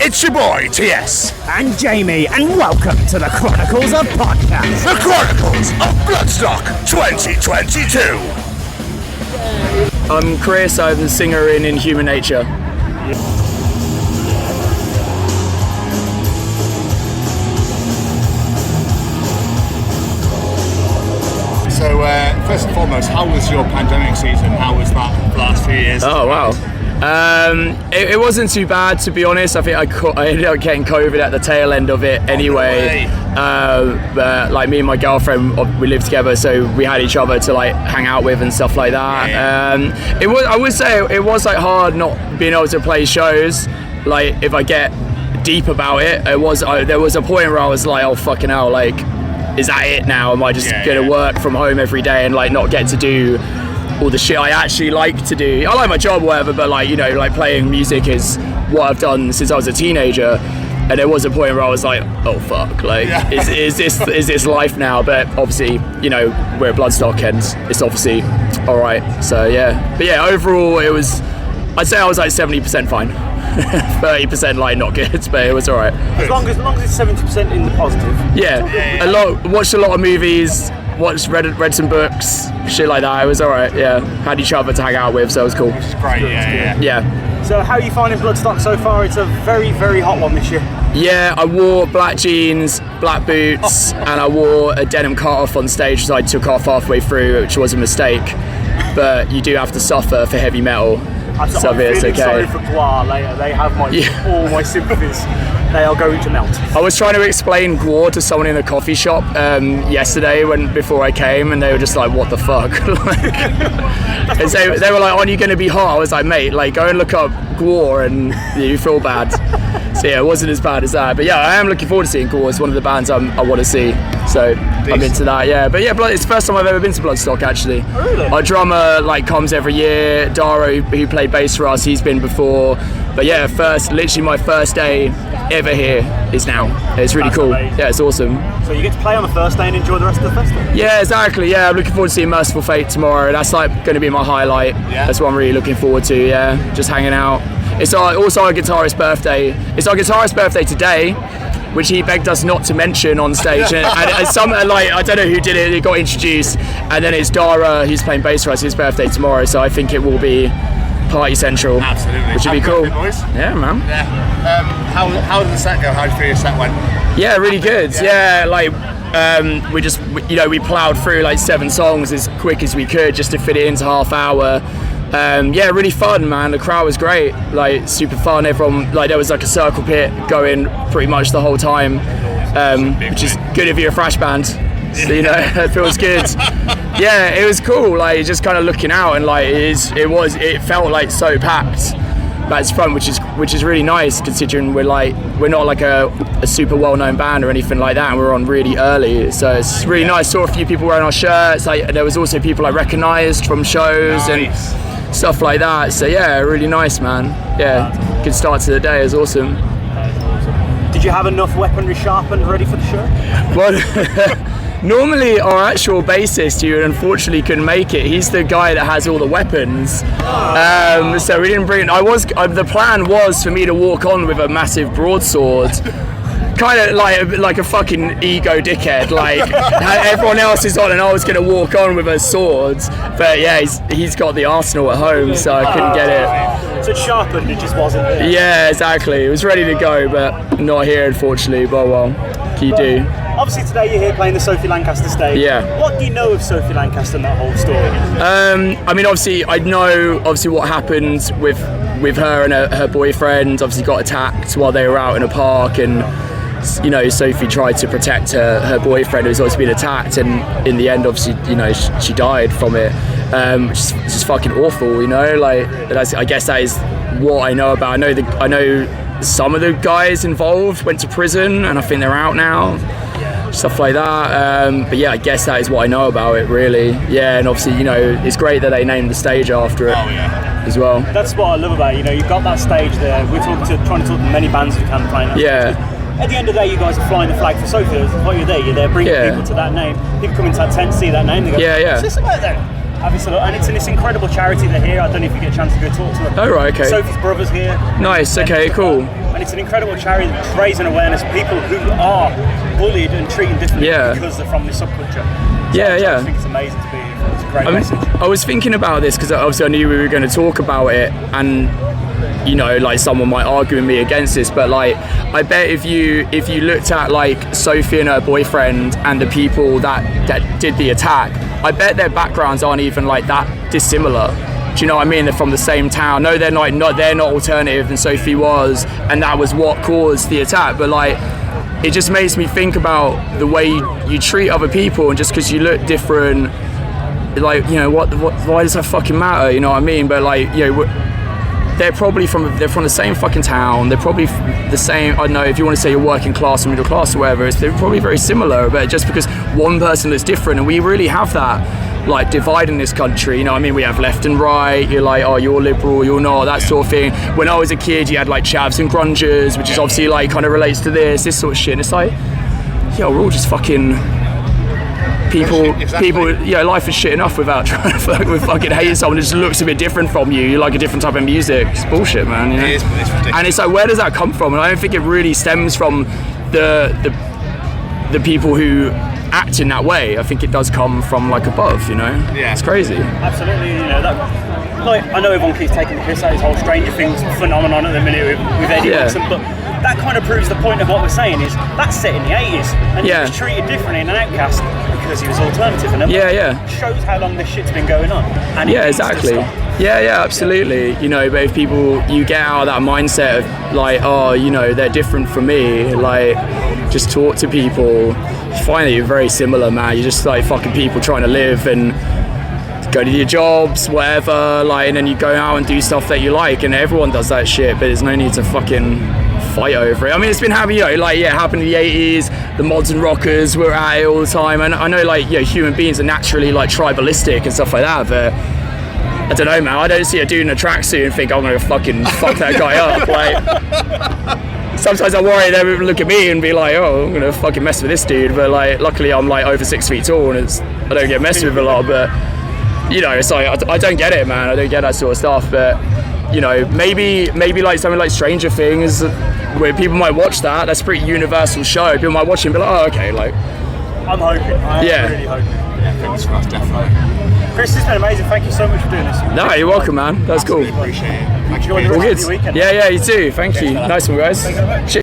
It's your boy, TS. And Jamie, and welcome to the Chronicles of Podcast. The Chronicles of Bloodstock 2022. I'm Chris, I'm the singer in Inhuman Nature. So, first and foremost, how was your pandemic season? How was that the last few years? Oh, wow. It wasn't too bad, to be honest. I think I ended up getting COVID at the tail end of it anyway. But like me and my girlfriend, we lived together, so we had each other to like hang out with and stuff like that. I would say it was like hard not being able to play shows. Like if I get deep about it, there was a point where I was like, oh fucking hell, like is that it now? Am I just gonna work from home every day and like not get to do all the shit I actually like to do? I like my job or whatever, but like, you know, like playing music is what I've done since I was a teenager. And there was a point where I was like, oh fuck, like is this life now? But obviously, you know, we're at Bloodstock and it's obviously all right. So yeah, but yeah, overall I'd say I was like 70% fine. 30% like not good, but it was all right. As long as it's 70% in the positive. Watched a lot of movies, read some books, shit like that. It was all right. Yeah, had each other to hang out with, so it was cool. Which is great. Yeah. So how are you finding Bloodstock so far? It's a very, very hot one this year. Yeah, I wore black jeans, black boots, and I wore a denim cut-off on stage, which I took off halfway through, which was a mistake. But you do have to suffer for heavy metal. I'm feeling sorry for Gwar later. They have all my sympathies. They are going to melt. I was trying to explain Gwar to someone in a coffee shop yesterday before I came, and they were just like, what the fuck? They were like, aren't you going to be hot? I was like, mate, like go and look up Gwar and you feel bad. So yeah, it wasn't as bad as that. But yeah, I am looking forward to seeing Gwar. It's one of the bands I want to see. So I'm into that, yeah. But yeah, it's the first time I've ever been to Bloodstock, actually. Oh, really? Our drummer comes every year. Dara, who played bass for us, he's been before. But yeah, literally my first day ever here is now. It's really cool. Amazing. Yeah, it's awesome. So you get to play on the first day and enjoy the rest of the festival? Yeah, exactly. Yeah, I'm looking forward to seeing Merciful Fate tomorrow. That's like going to be my highlight. Yeah. That's what I'm really looking forward to. Yeah, just hanging out. It's also our guitarist's birthday. It's our guitarist's birthday today, which he begged us not to mention on stage. and I don't know who did it. It got introduced, and then it's Dara who's playing bass for us. His birthday tomorrow, so I think it will be party central. Absolutely. Which would be cool. Yeah, man. Yeah. How did the set go? How did you feel your set went? Yeah, really good. Yeah, we plowed through like 7 songs as quick as we could just to fit it into half hour. Yeah, really fun, man. The crowd was great, like super fun. Everyone, there was like a circle pit going pretty much the whole time, which is good if you're a thrash band. So, you know, it feels good. Yeah, it was cool. Like just kind of looking out and it felt like so packed. But it's fun, which is really nice considering we're not like a super well-known band or anything like that, and we're on really early, so it's really nice. Saw a few people wearing our shirts. There was also people I recognised from shows and stuff like that. So yeah, really nice, man. Yeah, good start to the day. It was awesome. Did you have enough weaponry sharpened ready for the show? Well, normally our actual bassist, who unfortunately couldn't make it, he's the guy that has all the weapons. So we didn't bring. The plan was for me to walk on with a massive broadsword. Kind of like a fucking ego dickhead. Like everyone else is on, and I was going to walk on with a sword. But yeah, he's got the arsenal at home, so I couldn't get it. So it's sharpened, it just wasn't there. Yeah, exactly. It was ready to go, but not here, unfortunately. But well, what can you do? Obviously today you're here playing the Sophie Lancaster stage. Yeah. What do you know of Sophie Lancaster and that whole story? I mean, obviously I know what happened with her and her boyfriend. Obviously got attacked while they were out in a park, and you know, Sophie tried to protect her boyfriend who's also been attacked, and in the end, obviously, you know, she died from it, which is just fucking awful, you know. Like, I guess that is what I know about. I know some of the guys involved went to prison, and I think they're out now, stuff like that. But yeah, I guess that is what I know about it, really. Yeah, and obviously, you know, it's great that they named the stage after it. As well. That's what I love about it. You know, you've got that stage there. We're trying to talk to many bands who can play now. Yeah. At the end of the day, you guys are flying the flag for Sophie. While you're there bringing people to that name. People come into that tent, see that name, they go, yeah. what's this about then? Obviously, and it's this incredible charity they're here. I don't know if you get a chance to go talk to them. Oh, right, okay. Sophie's brother's here. Nice, okay, cool. And it's an incredible charity that's raising awareness of people who are bullied and treated differently because they're from this subculture. So I think it's amazing to be here. It's a great message. I was thinking about this because obviously I knew we were going to talk about it, and you know, like someone might argue with me against this, but like I bet if you looked at like Sophie and her boyfriend and the people that did the attack, I bet their backgrounds aren't even like that dissimilar. Do you know what I mean? They're from the same town. No, they're not alternative, and Sophie was, and that was what caused the attack. But like, it just makes me think about the way you treat other people, and just because you look different, like, you know, why does that fucking matter? You know what I mean? But like, you know, they're from the same fucking town. They're probably the same. I don't know if you want to say you're working class or middle class or whatever. They're probably very similar. But just because one person looks different, and we really have that like divide in this country. You know what I mean? We have left and right. You're like, oh, you're liberal, you're not, that sort of thing. When I was a kid, you had like chavs and grungers, which is obviously like kind of relates to this sort of shit. And it's like, yo, we're all just fucking people. You know, life is shit enough without trying to fucking hate someone who just looks a bit different from you. You like a different type of music. It's bullshit, man. You know? It's ridiculous. And it's like, where does that come from? And I don't think it really stems from the people who act in that way. I think it does come from like above, you know? Yeah. It's crazy. Absolutely, you know, that, like, I know everyone keeps taking the piss out of this whole Stranger Things phenomenon at the minute with Eddie Wilson, but that kind of proves the point of what we're saying is that's set in the 80s, and he was treated differently in an outcast because he was alternative, and it shows how long this shit's been going on. And exactly. Yeah, absolutely. You know, but if people, you get out of that mindset of like, oh, you know, they're different from me, like, just talk to people, you find that you're very similar, man. You're just like fucking people trying to live and go to your jobs, whatever, like, and then you go out and do stuff that you like, and everyone does that shit, but there's no need to fucking fight over it. I mean, it's been happening, you know, like, happened in the 80s, the mods and rockers were at it all the time, and I know, like, you know, human beings are naturally like tribalistic and stuff like that, but I don't know, man, I don't see a dude in a tracksuit and think I'm gonna fucking fuck that guy up. Like, sometimes I worry they would look at me and be like, oh, I'm gonna fucking mess with this dude, but like, luckily I'm like over 6 feet tall, and I don't get messed with a lot, but you know, it's like, I don't get it, man. I don't get that sort of stuff, but you know, maybe like something like Stranger Things, where people might watch that. That's a pretty universal show. People might watch it and be like, oh, okay, like. I'm hoping. I'm really hoping. Yeah, fingers crossed, definitely. Chris, it's been amazing. Thank you so much for doing this. No, you're welcome, man. That's cool. Appreciate it. Enjoy the rest of your weekend. Yeah, you too. Thank you. Nice one, guys. Thank you very much.